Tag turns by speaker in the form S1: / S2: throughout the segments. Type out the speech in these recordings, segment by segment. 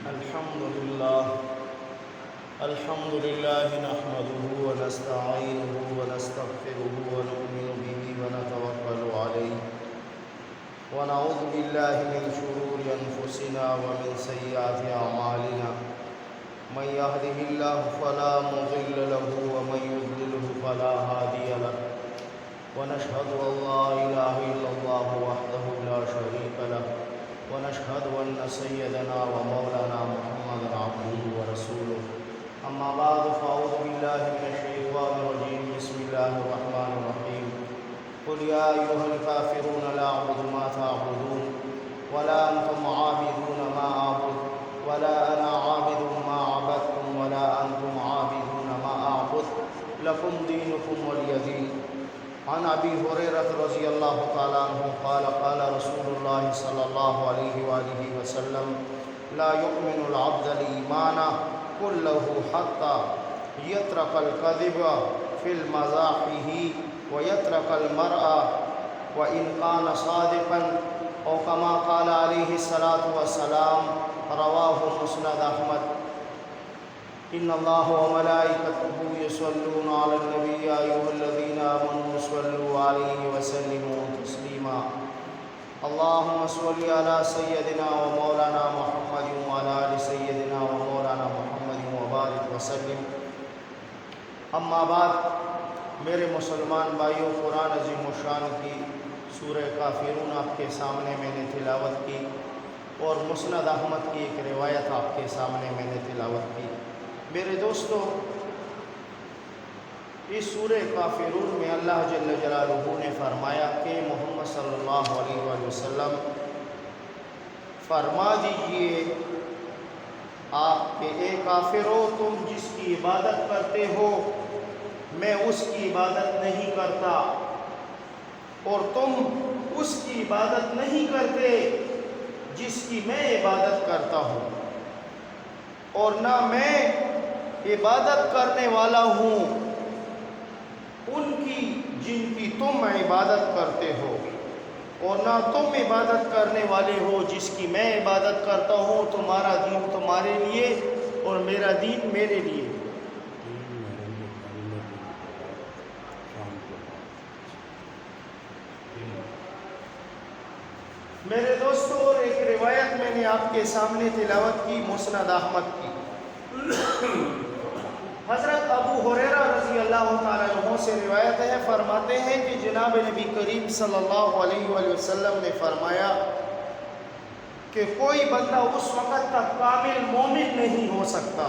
S1: الحمد لله نحمده ونستعينه ونستغفره ونؤمن به ونتوكل عليه ونعوذ بالله من شرور أنفسنا ومن سيئات أعمالنا من يهده الله فلا مضل له ومن يضلله فلا هادي له ونشهد أن لا إله إلا الله وحده لا شريك له ونشهد أن سيدنا ومولانا محمدا عبده ورسوله أما بعد فأعوذ بالله من الشيطان الرجيم بسم الله الرحمن الرحيم قل يا أيها الكافرون لا أعبد ما تعبدون ولا أنتم عابدون ما أعبد ولا أنا عابد ما عبدتم ولا أنتم عابدون ما أعبد لكم دينكم ولي دين. عن أبي هريرة رضي الله تعالى عنه قال قال رسول الله صلى الله عليه وآله وسلم لا يؤمن العبد الإيمان كله حتى يترك الكذب في المزاحه ويترك المرء وإن كان صادقا أو كما قال عليه الصلاة والسلام رواه مسند أحمد. إن الله وملائكته يصلون على النبي يا أيها الذين آمنوا صلوا عليه وسلموا تسليما. اللهم صل على سيدنا ومولانا محمد وعلى آل سيدنا ومولانا محمد وبارك وسلم. اما بعد، میرے مسلمان بھائیوں، قرآن عظیم الشان کی سورہ کافرون آپ کے سامنے میں نے تلاوت کی اور مسند احمد کی ایک روایت آپ کے سامنے میں نے تلاوت کی. میرے دوستو، اس سورہ کافرون میں اللہ جل جلالہ نے فرمایا کہ محمد صلی اللہ علیہ وآلہ وسلم فرما دیجئے آپ کہ اے کافرو، تم جس کی عبادت کرتے ہو میں اس کی عبادت نہیں کرتا، اور تم اس کی عبادت نہیں کرتے جس کی میں عبادت کرتا ہوں، اور نہ میں عبادت کرنے والا ہوں ان کی جن کی تم عبادت کرتے ہو، اور نہ تم عبادت کرنے والے ہو جس کی میں عبادت کرتا ہوں. تمہارا دین تمہارے لیے اور میرا دین میرے لیے. میرے دوستو، اور ایک روایت میں نے آپ کے سامنے تلاوت کی مسند احمد کی. حضرت ابو ہریرہ رضی اللہ تعالیٰ عنہ سے روایت ہے، فرماتے ہیں کہ جناب نبی کریم صلی اللہ علیہ وآلہ وسلم نے فرمایا کہ کوئی بندہ اس وقت تک کامل مومن نہیں ہو سکتا،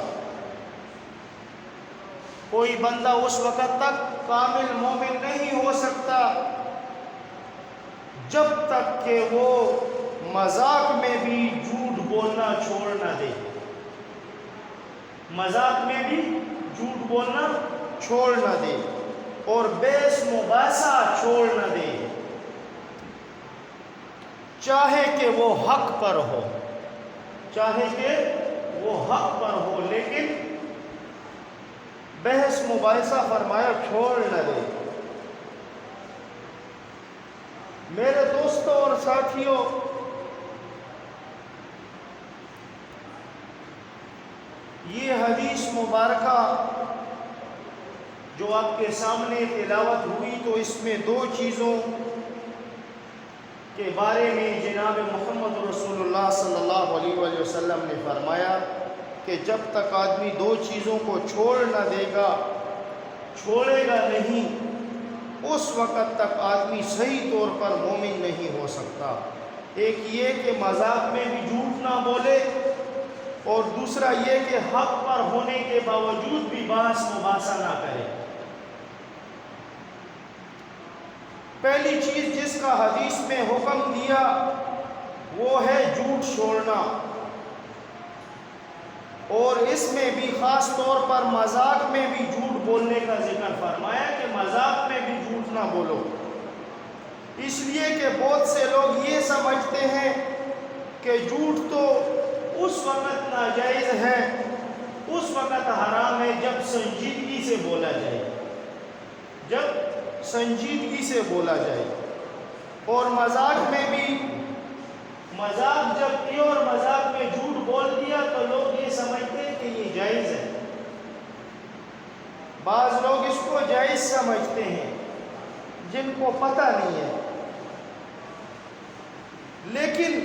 S1: کوئی بندہ اس وقت تک کامل مومن نہیں ہو سکتا جب تک کہ وہ مذاق میں بھی جھوٹ بولنا چھوڑ نہ دے. مذاق میں بھی جھوٹ بولنا چھوڑ نہ دے اور بحث مباحثہ چھوڑ نہ دے، چاہے کہ وہ حق پر ہو، چاہے کہ وہ حق پر ہو، لیکن بحث مباحثہ فرمایا چھوڑ نہ دے. میرے دوستوں اور ساتھیوں، یہ حدیث مبارکہ جو آپ کے سامنے تلاوت ہوئی تو اس میں دو چیزوں کے بارے میں جناب محمد رسول اللہ صلی اللہ علیہ وآلہ وسلم نے فرمایا کہ جب تک آدمی دو چیزوں کو چھوڑ نہ دے گا، چھوڑے گا نہیں، اس وقت تک آدمی صحیح طور پر مومن نہیں ہو سکتا. ایک یہ کہ مذاق میں بھی جھوٹ نہ بولے، اور دوسرا یہ کہ حق پر ہونے کے باوجود بھی بحث مباحثہ نہ کرے. پہلی چیز جس کا حدیث میں حکم دیا وہ ہے جھوٹ چھوڑنا، اور اس میں بھی خاص طور پر مذاق میں بھی جھوٹ بولنے کا ذکر فرمایا کہ مذاق میں بھی جھوٹ نہ بولو. اس لیے کہ بہت سے لوگ یہ سمجھتے ہیں کہ جھوٹ تو اس وقت ناجائز ہے، اس وقت حرام ہے جب سنجیدگی سے بولا جائے، جب سنجیدگی سے بولا جائے. اور مذاق میں بھی، مذاق جب کیا اور مذاق میں جھوٹ بول دیا تو لوگ سمجھتے ہیں جن کو پتہ نہیں ہے. لیکن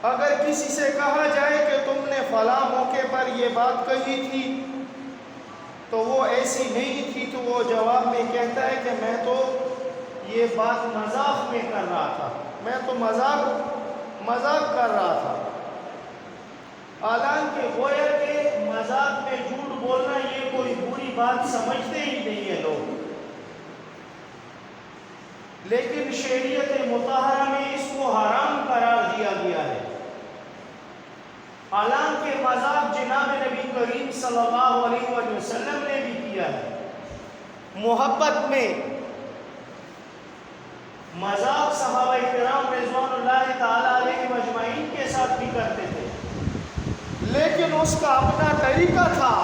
S1: اگر کسی سے کہا جائے کہ تم نے فلاں موقع پر یہ بات کہی تھی تو وہ ایسی نہیں تھی، تو وہ جواب میں کہتا ہے کہ میں تو یہ بات مذاق میں کر رہا تھا، میں تو مذاق کر رہا تھا. حالانکہ گویا کہ مذاق میں جھوٹ بولنا یہ کوئی بری بات سمجھتے ہی نہیں ہے لوگ. لیکن شریعت مطہرہ میں اس کو حرام قرار دیا گیا ہے. حالانکہ مذاق جناب نبی کریم صلی اللہ علیہ وسلم نے بھی کیا ہے. محبت میں مذاق صحابہ کرام رضوان اللہ تعالی علیہ اجمعین کے ساتھ بھی کرتے تھے، لیکن اس کا اپنا طریقہ تھا.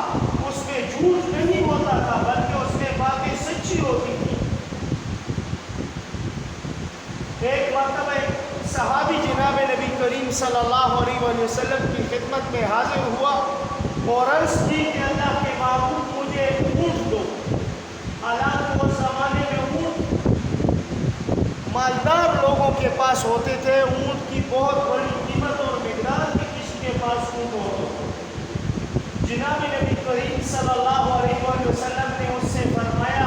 S1: اس میں جھوٹ نہیں ہوتا تھا بلکہ اس میں باتیں سچی ہوتی تھی. ایک مرتبہ صحابی جناب نبی کریم صلی اللہ علیہ وسلم کی خدمت میں حاضر ہوا اور عرض کی کہ اللہ کے معبود مجھے اونٹ دو. حالانکہ اس زمانے میں اونٹ مالدار لوگوں کے پاس ہوتے تھے، اونٹ کی بہت بڑی قیمت اور مقدار کی کسی کے پاس اونٹ ہوتا. جناب نبی کریم صلی اللہ علیہ وسلم نے اس سے فرمایا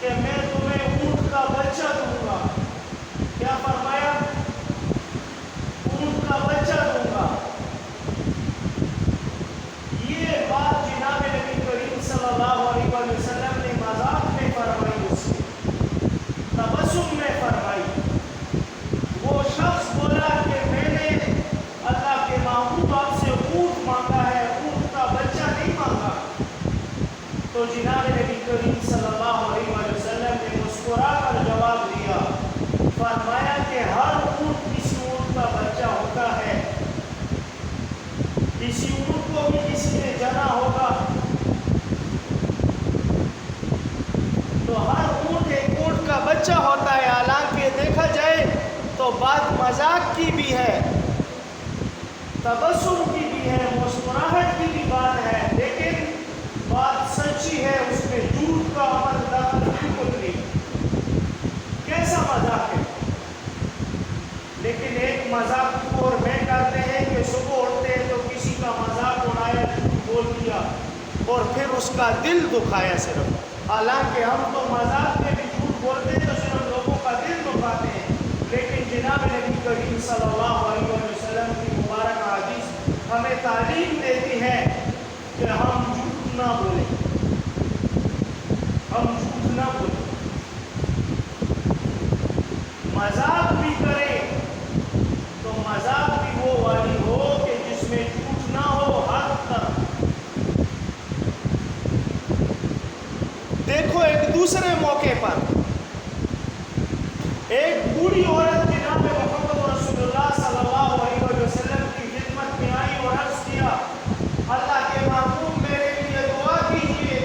S1: کہ میں تمہیں اونٹ کا بچہ دوں گا. کیا فرمایا؟ اونٹ کا بچہ دوں گا. یہ بات جناب نبی کریم صلی اللہ علیہ وسلم نے مذاق میں فرمائی، اس سے تبسم میں فرمائی. وہ شخص بولا کہ میں نے اللہ کے محبوب آپ سے اونٹ مانگا ہے، اونٹ کا بچہ نہیں مانگا. تو جناب نبی کریم صلی اللہ علیہ وسلم نے مسکرا کر جواب دیا، فرمایا کہ ہر اونٹ کسی اونٹ کا بچہ ہوتا ہے، کسی اونٹ کو بھی کسی نے جنا ہوگا. تو ہر اونٹ ایک اونٹ کا بچہ ہوتا ہے. حالانکہ دیکھا جائے تو بات مذاق کی بھی ہے، تبسم کی بھی ہے، مسکراہٹ کی بھی بات ہے، لیکن بات سچی ہے. اس میں جھوٹ کا عمل داخل بالکل نہیں. کیسا مذاق ہے؟ لیکن ایک مذاق اور میں کرتے ہیں کہ صبح اٹھتے ہیں تو کسی کا مذاق اڑایا، بول دیا اور پھر اس کا دل دکھایا صرف. حالانکہ ہم تو مذاق میں بھی جھوٹ بولتے ہیں تو صرف لوگوں کا دل دکھاتے ہیں. لیکن جناب نبی کریم صلی اللہ علیہ وسلم کی مبارک حدیث ہمیں تعلیم دیتی ہے کہ ہم جھوٹ نہ بولیں، ہم جھوٹ نہ بولیں. مذاق بھی کریں تو مذاق بھی وہ والی ہو کہ جس میں جھوٹ نہ ہو ہر طرف. دیکھو ایک دوسرے موقع پر ایک بوڑھی عورت جناب محمد رسول اللہ صلی اللہ علیہ وسلم کی خدمت میں آئی اور عرض کیا، اللہ کے محبوب میرے لیے دعا کیجیے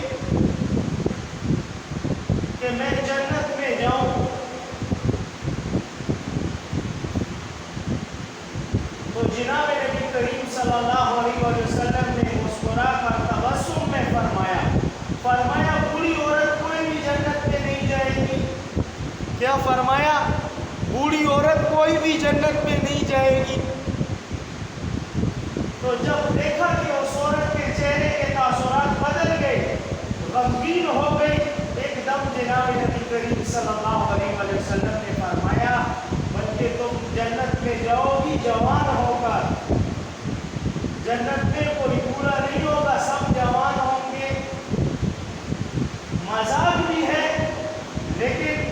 S1: کہ میں جنت میں جاؤں. تو جناب نبی کریم صلی اللہ علیہ وسلم نے مسکرا کر تبسم میں فرمایا بوڑھی عورت کوئی بھی جنت میں نہیں جائے گی. کیا فرمایا؟ بوڑھی عورت کوئی بھی جنت میں نہیں جائے گی. تو جب دیکھا کہ اس عورت کے چہرے کے تاثرات بدل گئے، غمگین ہو گئی، ایک دم جناب نبی کریم صلی اللہ علیہ وسلم نے فرمایا بلکہ تم جنت میں جاؤ گی جوان ہو کر. جنت میں کوئی بوڑھا نہیں ہوگا، سب جوان ہوں گے. مذاق بھی ہے لیکن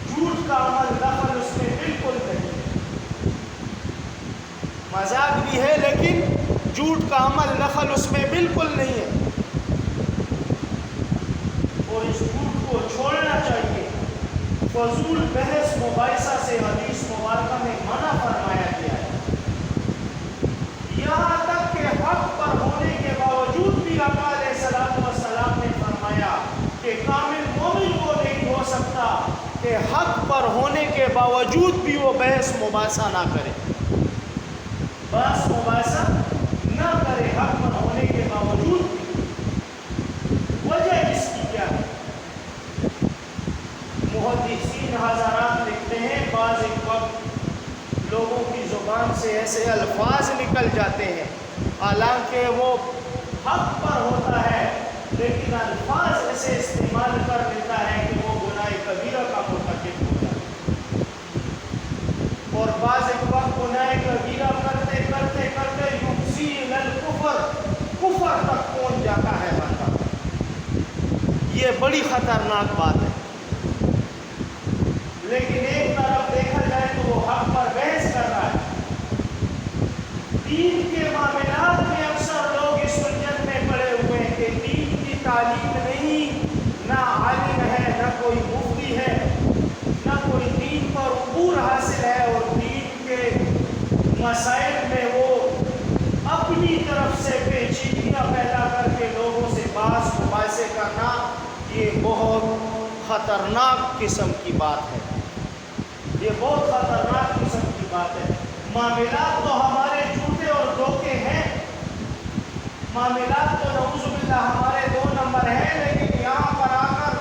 S1: جھوٹ کا عمل دخل اس میں بالکل نہیں. مذاق بھی ہے لیکن جھوٹ کا عمل دخل اس میں بالکل نہیں ہے. اور اس جھوٹ کو چھوڑنا چاہیے. فضول بحث مباحثہ سے حدیث مبارکہ میں منع فرمایا گیا ہے. یہاں تک کہ حق پر ہونے کے باوجود بھی آقا علیہ السلام نے فرمایا کہ کامل مومن وہ نہیں ہو سکتا کہ حق پر ہونے کے باوجود بھی وہ بحث مباحثہ نہ کرے. بحث مباحثہ نہ کرے حق پر ہونے کے باوجود بھی. وجہ اس کی کیا ہے؟ ایسے الفاظ نکل جاتے ہیں، حالانکہ وہ حق پر ہوتا ہے، لیکن الفاظ ایسے استعمال کر لیتا ہے کہ وہ گناہ کبیرہ کا مرتکب ہو جاتا ہے۔ اور بعض ایک وقت گناہ کبیرہ کرتے کرتے کرتے یفضی الی الکفر، کفر تک پہنچ جاتا ہے بندہ۔ یہ بڑی خطرناک بات ہے۔ لیکن ایک طرف دیکھا جائے تو وہ حق پر بحث کر رہا ہے۔ دین کے معاملات میں اکثر لوگ اس الجھن میں پڑے ہوئے ہیں کہ دین کی تعلیم نہیں، نہ عالم ہے، نہ کوئی مفتی ہے، نہ کوئی دین پر عبور حاصل ہے، اور دین کے مسائل میں وہ اپنی طرف سے پیچیدگیاں پیدا کر کے لوگوں سے بحث مباحثے کرنا، یہ بہت خطرناک قسم کی بات ہے۔ یہ بہت خطرناک قسم کی بات ہے۔ معاملات تو ہمارے جھوٹے اور دھوکے ہیں، معاملات تو نعوذ باللہ ہمارے 2 نمبر ہیں، لیکن یہاں پر آ کر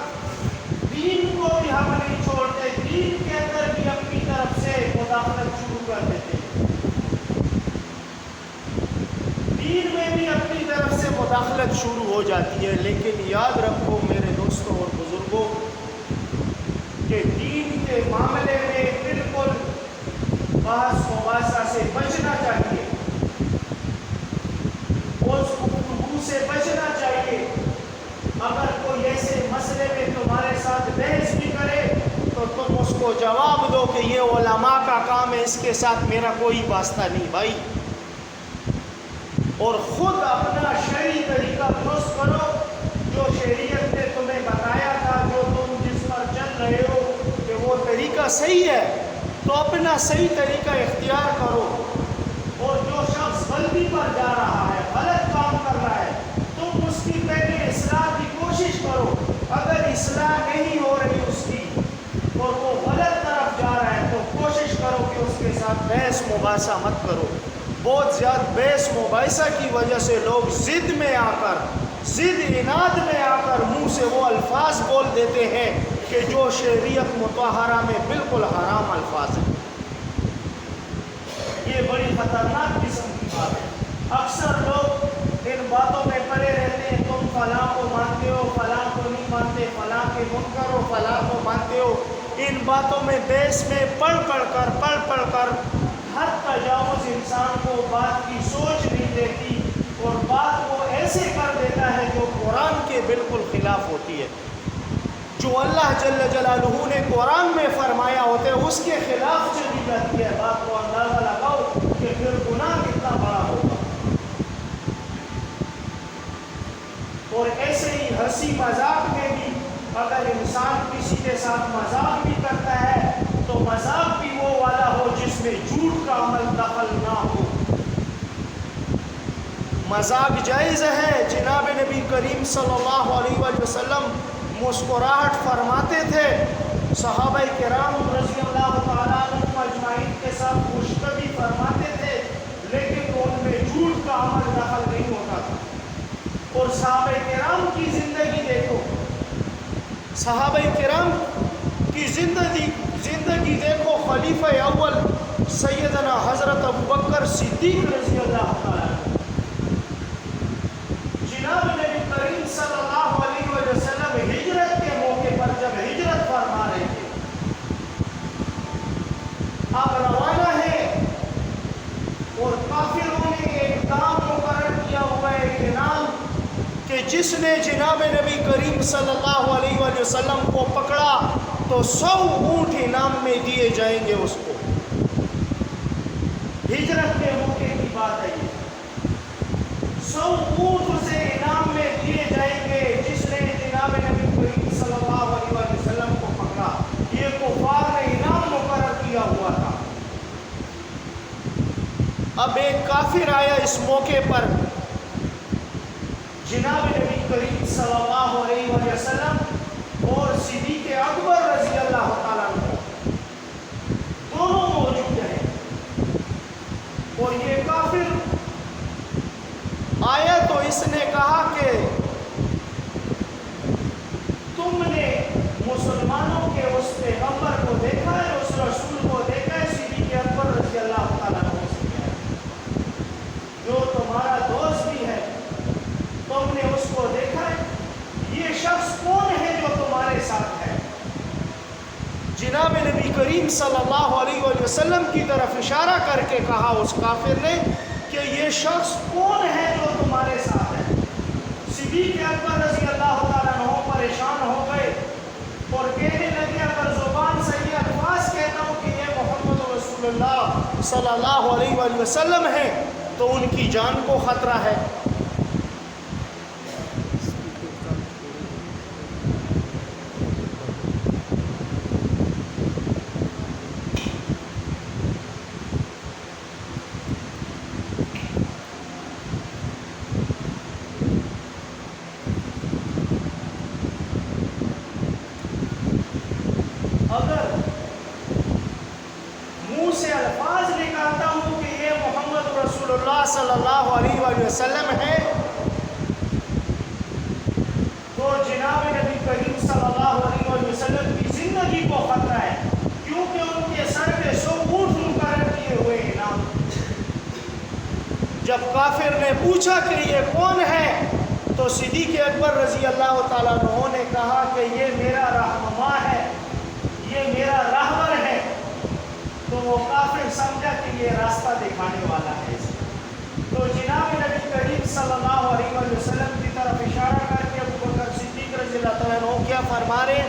S1: دین کو بھی ہم نہیں چھوڑتے، دین کے اندر بھی اپنی طرف سے مداخلت شروع کر دیتے ہیں، دین میں بھی اپنی طرف سے مداخلت شروع ہو جاتی ہے۔ لیکن یاد رکھو میرے دوستوں اور بزرگوں کہ دین کے معاملے میں بالکل بحث مباحثہ سے بچنا چاہیے، اس گفتگو سے بچنا چاہیے۔ اگر کوئی ایسے مسئلے میں تمہارے ساتھ بحث بھی کرے تو تم اس کو جواب دو کہ یہ علماء کا کام ہے، اس کے ساتھ میرا کوئی واسطہ نہیں بھائی، اور خود اپنا شرعی طریقہ درست کرو، جو شریعت نے تمہیں بتایا تھا، جو تم جس پر چل رہے ہو کہ وہ طریقہ صحیح ہے، تو اپنا صحیح طریقہ اختیار کرو، اور جو شخص غلطی پر جا رہا ہے، غلط کام کر رہا ہے، تم اس کی پہلے اصلاح کی کوشش کرو۔ اگر اصلاح نہیں ہو رہی اس کی اور وہ غلط طرف جا رہا ہے تو کوشش کرو کہ اس کے ساتھ بحث مباحثہ مت کرو۔ بہت زیادہ بحث مباحثہ کی وجہ سے لوگ ضد میں آ کر، ضد اناد میں آ کر منہ سے وہ الفاظ بول دیتے ہیں کہ جو شریعت مطہرہ میں بالکل حرام الفاظ ہیں۔ یہ بڑی خطرناک قسم کی بات ہے۔ اکثر لوگ ان باتوں میں پڑے رہتے ہیں، تم فلاں کو مانتے ہو، فلاں کو نہیں مانتے، فلاں کے منکر ہو، فلاں کو مانتے ہو۔ ان باتوں میں بحث میں پڑھ کر حد تجاوز انسان کو بات کی سوچ نہیں دیتی، اور بات وہ ایسے کر دیتا ہے جو قرآن کے بالکل خلاف ہوتی ہے۔ جو اللہ جل جلالہ نے قرآن میں فرمایا ہوتا ہے اس کے خلاف چلی جاتی ہے بات، کو اندازہ لگاؤ کہ پھر گناہ کتنا بڑا ہوگا۔ اور ایسے ہی ہنسی مذاق میں بھی اگر انسان کسی کے ساتھ مذاق بھی کرتا ہے تو مذاق بھی وہ والا ہو جس میں جھوٹ کا عمل دخل نہ ہو۔ مذاق جائز ہے، جناب نبی کریم صلی اللہ علیہ وآلہ وسلم مسکراہٹ فرماتے تھے، صحابہ کرام رضی اللہ تعالیٰ عنہم اجمعین کے ساتھ خوشخبی فرماتے تھے، لیکن ان میں جھوٹ کا عمل دخل نہیں ہوتا تھا۔ اور صحابہ کرام کی زندگی دیکھو، صحابہ کرام کی زندگی دیکھو، خلیفہ اول سیدنا حضرت ابوبکر صدیق رضی اللہ تعالیٰ عنہ، جناب نبی کریم صلی اللہ علیہ وسلم ہجرت کے موقع پر جب ہجرت فرما رہے تھے، آپ روانہ ہیں اور کافروں نے ایک دام مقرر کیا ہوا ہے کہ نام کہ جس نے جناب نبی کریم صلی اللہ علیہ وآلہ وسلم کو پکڑا تو 100 اونٹ انعام میں دیے جائیں گے اس کو۔ ہجرت کے موقع کی بات ہے یہ، 100 اونٹ اسے انعام میں دیے جائیں گے جس نے جناب نبی کریم صلی اللہ علیہ وآلہ وسلم کو پکڑا۔ یہ کفار نے انعام مقرر کیا ہوا تھا۔ اب ایک کافر آیا اس موقع پر جناب نبی کریم صلی اللہ علیہ وآلہ وسلم اور صدیق اکبر رضی اللہ تعالیٰ عنہ دونوں موجود ہیں، اور یہ کافر آیا تو اس نے کہا کہ تم نے مسلمانوں کے اس پیغمبر کو دیکھا ہے، اس رسول کو دیکھا ہے؟ صدیق اکبر رضی اللہ تعالیٰ عنہ سے کہا جناب نبی کریم صلی اللہ علیہ وآلہ وسلم کی طرف اشارہ کر کے کہا اس کافر نے کہ یہ شخص کون ہے جو تمہارے ساتھ ہے؟ صدیق اکبر رضی اللہ تعالیٰ عنہ پریشان ہو گئے اور کہنے لگے اگر زبان سے یہ الفاظ کہتا ہوں کہ یہ محمد رسول اللہ صلی اللہ علیہ وآلہ وسلم ہے تو ان کی جان کو خطرہ ہے۔ اگر منہ سے الفاظ نکالتا ہوں کہ یہ محمد رسول اللہ صلی اللہ علیہ وآلہ وسلم ہے تو جناب نبی کریم صلی اللہ علیہ وآلہ وسلم کی زندگی کو خطرہ ہے، کیونکہ ان کے سر پہ 100 اونٹ مقرر کیے ہوئے ہیں نا۔ جب کافر نے پوچھا کہ یہ کون ہے تو صدیق اکبر رضی اللہ تعالیٰ عنہ نے کہا کہ یہ میرا رہنما ہے، یہ میرا راہبر ہے۔ تو وہ کافر سمجھا کہ یہ راستہ دکھانے والا ہے۔ تو جناب نبی کریم صلی اللہ علیہ وآلہ وسلم کی طرف اشارہ کر کے ابو بکر صدیق رضی اللہ تعالیٰ عنہ کیا فرما رہے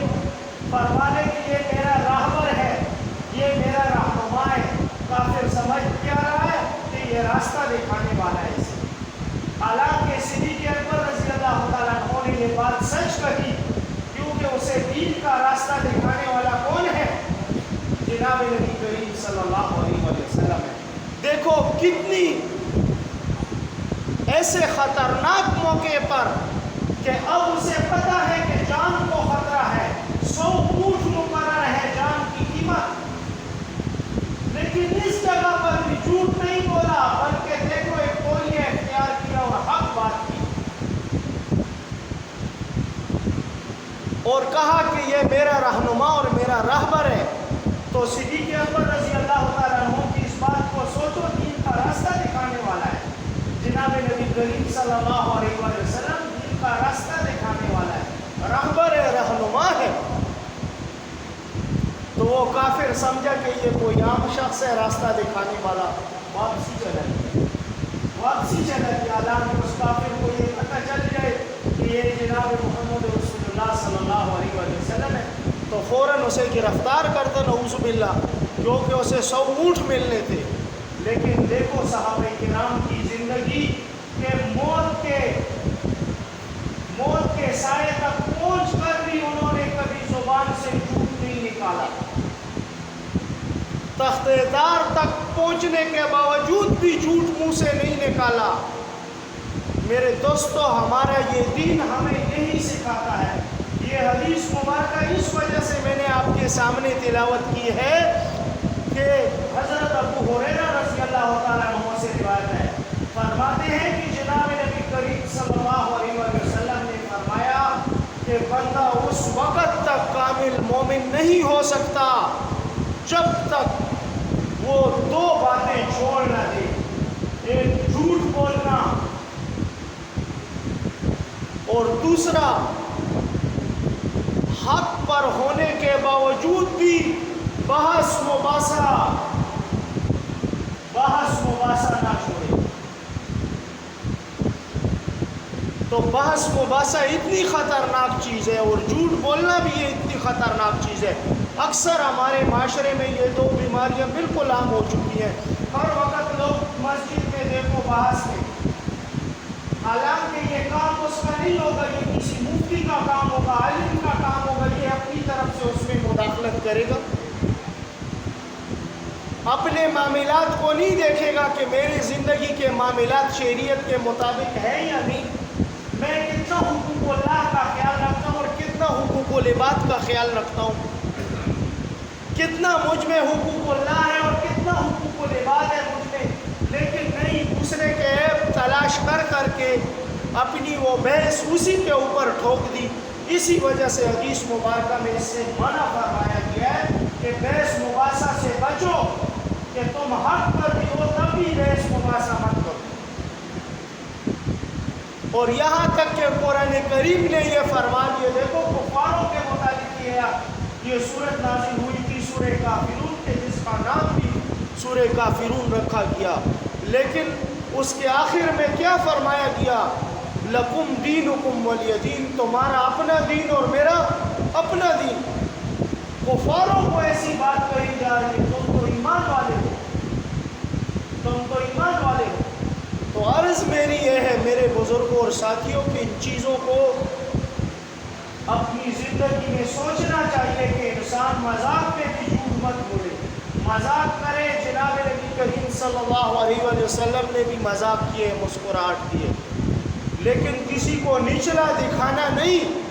S1: کہ یہ میرا راہبر ہے، یہ میرا رہنما ہے۔ کافر سمجھ کیا رہا ہے کہ یہ راستہ دکھانے والا ہے۔ حالانکہ صدیق اکبر رضی اللہ تعالیٰ عنہ نے یہ بات سچ کہی، کیونکہ اسے دین کا راستہ دکھانے والا کون ہے؟ جناب نبی کریم صلی اللہ علیہ وآلہ وسلم ہے۔ دیکھو کتنی ایسے خطرناک موقع پر کہ اب اسے پتا ہے کہ جان کو خطرہ ہے، 100 اونٹ مقرر ہے جان کی قیمت، لیکن اس جگہ پر بھی جھوٹ نہیں بولا بلکہ دیکھو ایک قولیہ اختیار کیا اور حق بات کی اور کہا کہ یہ میرا رہنما اور میرا راہبر ہے۔ تو صدیق اکبر رضی اللہ تعالیٰ عنہ کی اس بات کو سوچو، دین کا راستہ دکھانے والا ہے۔ جناب نبی کریم صلی اللہ علیہ وآلہ وسلم دین کا راستہ دکھانے والا ہے، راہبر ہے، رہنما ہے۔ تو وہ کافر سمجھا کہ یہ کوئی عام شخص ہے راستہ دکھانے والا، واپسی چلا گیا۔ حالانکہ اس کافر کو یہ پتہ چل جائے کہ یہ جناب محمد رسول اللہ صلی اللہ علیہ وآلہ وسلم ہے تو فوراً اسے گرفتار کرتا، نعوذ باللہ، کیونکہ اسے 100 اونٹ ملنے تھے۔ لیکن دیکھو صحابہ کرام کی زندگی کہ موت کے سائے تک پہنچ کر بھی انہوں نے کبھی زبان سے جھوٹ نہیں نکالا، تخت دار تک پہنچنے کے باوجود بھی جھوٹ منہ سے نہیں نکالا۔ میرے دوستو، ہمارا یہ دین ہمیں یہی سکھاتا ہے۔ یہ حدیث مبارکہ اس وجہ سے میں نے آپ کے سامنے تلاوت کی ہے کہ حضرت ابو ہریرہ رضی اللہ تعالیٰ عنہ سے روایت ہے، فرماتے ہیں کہ جناب نبی کریم صلی اللہ علیہ وسلم نے فرمایا کہ بندہ اس وقت تک کامل مومن نہیں ہو سکتا جب تک وہ 2 باتیں چھوڑ نہ دے، ایک جھوٹ بولنا اور دوسرا حق پر ہونے کے باوجود بھی بحث مباحثہ نہ چھوڑے۔ تو بحث مباحثہ اتنی خطرناک چیز ہے اور جھوٹ بولنا بھی یہ اتنی خطرناک چیز ہے۔ اکثر ہمارے معاشرے میں یہ 2 بیماریاں بالکل عام ہو چکی ہیں۔ ہر وقت لوگ مسجد میں دیکھو بحث میں، حالانکہ یہ کام اس کا نہیں ہوگا، یہ کسی مفتی کا کام ہوگا، عالم کا کام ہوگا، یہ اپنی طرف سے اس میں مداخلت کرے گا، اپنے معاملات کو نہیں دیکھے گا کہ میری زندگی کے معاملات شریعت کے مطابق ہے یا نہیں، میں کتنا حقوق اللہ کا خیال رکھتا ہوں اور کتنا حقوق العباد کا خیال رکھتا ہوں، کتنا مجھ میں حقوق اللہ ہے اور کتنا حقوق العباد ہے مجھ میں۔ لیکن نہیں، دوسرے کے عیب تلاش کر کے اپنی وہ بحث اسی کے اوپر ٹھوک دی۔ اسی وجہ سے حدیث مبارکہ میں اس سے منع فرمایا گیا ہے کہ بحث مباحثہ سے بچو، کہ تم حق پر بھی ہو تب بھی بحث مباحثہ مت کرو۔ اور یہاں تک کہ قرآن کریم نے یہ فرما دیا، دیکھو کفاروں کے متعلق یہ صورت نازل ہوئی تھی سورہ کافرون کے جس کا نام بھی سورہ کافرون رکھا گیا، لیکن اس کے آخر میں کیا فرمایا گیا؟ لکم دینکم ولی دین، تمہارا اپنا دین اور میرا اپنا دین۔ کفاروں کو ایسی بات کہی جا رہی ہے، تم تو ایمان والے ہو، تم تو ایمان والے ہو۔ تو عرض میری یہ ہے میرے بزرگوں اور ساتھیوں کہ ان چیزوں کو اپنی زندگی میں سوچنا چاہیے کہ انسان مذاق میں بھی جھوٹ مت بولے، مذاق کرے۔ جناب نبی کریم صلی اللہ علیہ وسلم نے بھی مذاق کیے، مسکراہٹ کیے، لیکن کسی کو نچلا دکھانا نہیں۔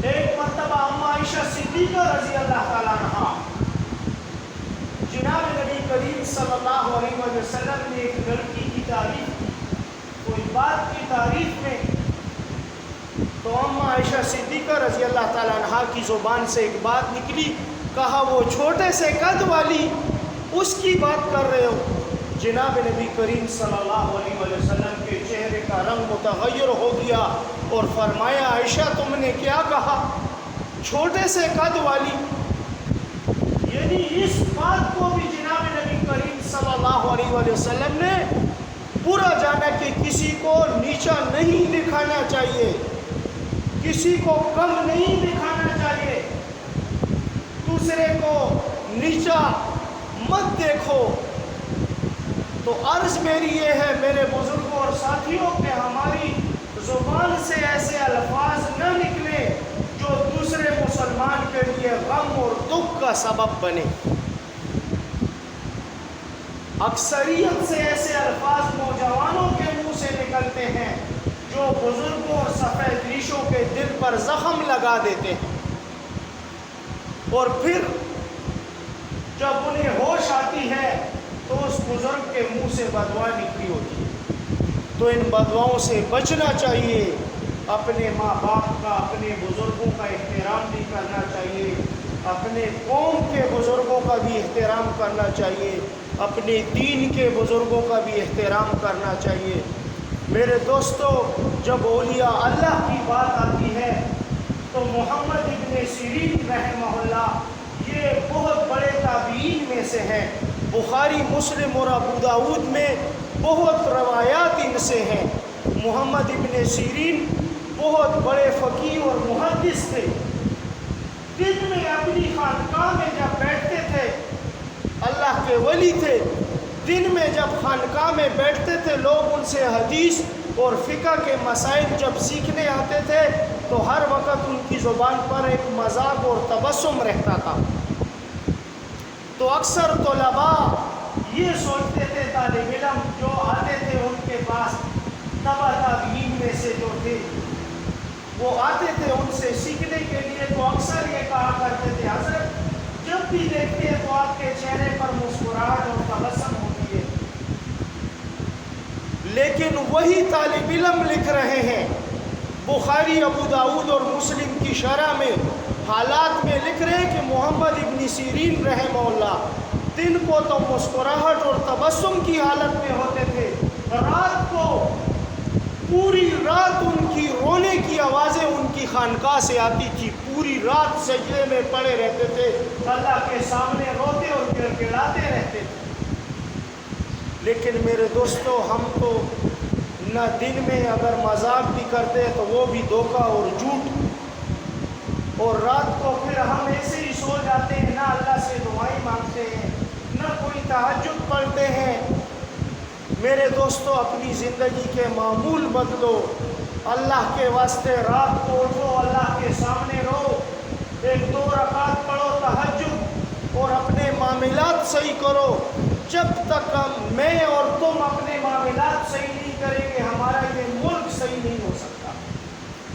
S1: ایک مرتبہ اما عائشہ صدیقہ رضی اللہ تعالیٰ عنہا جناب نبی کریم صلی اللہ علیہ وسلم نے ایک لڑکی کی تعریف کی، کوئی بات کی تعریف میں، تو اما عائشہ صدیقہ رضی اللہ تعالیٰ عنہا کی زبان سے ایک بات نکلی، کہا وہ چھوٹے سے قد والی اس کی بات کر رہے ہو۔ جناب نبی کریم صلی اللہ علیہ وسلم کے چہرے کا رنگ متغیر ہو گیا اور فرمایا عائشہ تم نے کیا کہا؟ چھوٹے سے قد والی، یعنی اس بات کو بھی جناب نبی کریم صلی اللہ علیہ وسلم نے برا جانا کہ کسی کو نیچا نہیں دکھانا چاہیے، کسی کو کم نہیں دکھانا چاہیے، دوسرے کو نیچا مت دیکھو۔ تو عرض میری یہ ہے میرے بزرگوں اور ساتھیوں کہ ہماری زبان سے ایسے الفاظ نہ نکلے جو دوسرے مسلمان کے لیے غم اور دکھ کا سبب بنے۔ اکثریت سے ایسے الفاظ نوجوانوں کے منہ سے نکلتے ہیں جو بزرگوں اور سفید ریشوں کے دل پر زخم لگا دیتے ہیں، اور پھر جب انہیں ہوش آتی ہے تو اس بزرگ کے منہ سے بدوا نکلی ہوتی ہے۔ تو ان بدواؤں سے بچنا چاہیے، اپنے ماں باپ کا، اپنے بزرگوں کا احترام بھی کرنا چاہیے، اپنے قوم کے بزرگوں کا بھی احترام کرنا چاہیے، اپنے دین کے بزرگوں کا بھی احترام کرنا چاہیے۔ میرے دوستو، جب اولیاء اللہ کی بات آتی ہے تو محمد ابن سیرین رحمہ اللہ یہ بہت بڑے تابعین میں سے ہیں۔ بخاری، مسلم اور ابو داؤد میں بہت روایات ان سے ہیں۔ محمد ابن سیرین بہت بڑے فقیہ اور محدث تھے۔ دن میں اپنی خانقاہ میں جب بیٹھتے تھے، اللہ کے ولی تھے، دن میں جب خانقاہ میں بیٹھتے تھے لوگ ان سے حدیث اور فقہ کے مسائل جب سیکھنے آتے تھے تو ہر وقت ان کی زبان پر ایک مذاق اور تبسم رہتا تھا۔ تو اکثر طلباء یہ سوچتے تھے، طالب علم جو آتے تھے ان کے پاس تبع تابعین میں سے جو تھے وہ آتے تھے ان سے سیکھنے کے لیے، تو اکثر یہ کہا کرتے تھے حضرت جب بھی دیکھتے ہیں تو آپ کے چہرے پر مسکراہٹ اور تبسم ہوتی ہے۔ لیکن وہی طالب علم لکھ رہے ہیں بخاری، ابو داؤد اور مسلم کی شرح میں حالات میں لکھ رہے ہیں کہ محمد ابن سیرین رحمہ اللہ دن کو تو مسکراہٹ اور تبسم کی حالت میں ہوتے تھے، رات کو پوری رات ان کی رونے کی آوازیں ان کی خانقاہ سے آتی تھی، پوری رات سجدے میں پڑے رہتے تھے، اللہ کے سامنے روتے اور گڑگڑاتے رہتے تھے۔ لیکن میرے دوستو، ہم تو نہ دن میں اگر مذاق بھی کرتے ہیں تو وہ بھی دھوکہ اور جھوٹ، اور رات کو پھر ہم ایسے ہی سو جاتے ہیں، نہ اللہ سے دعائیں مانگتے ہیں، نہ کوئی تہجد پڑھتے ہیں۔ میرے دوستو، اپنی زندگی کے معمول بدلو، اللہ کے واسطے رات کو اٹھو، اللہ کے سامنے رو، 1-2 رکعت پڑھو تہجد، اور اپنے معاملات صحیح کرو۔ جب تک میں اور تم اپنے معاملات صحیح نہیں کریں گے ہمارا یہ ملک صحیح نہیں ہو سکتا،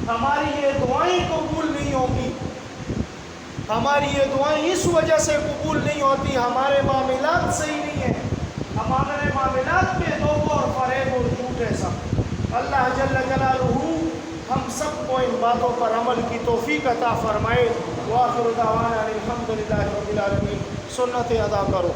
S1: ہماری یہ دعائیں قبول نہیں ہوں گی۔ ہماری یہ دعائیں اس وجہ سے قبول نہیں ہوتی، ہمارے معاملات صحیح نہیں ہیں، ہمارے معاملات میں دھوکہ اور فریب اور جھوٹ ہے سب۔ اللہ جل جلالہ ہم سب کو ان باتوں پر عمل کی توفیق عطا فرمائے۔ وآخر دعوانا الحمدللہ رب العالمین۔ سنت ادا کرو۔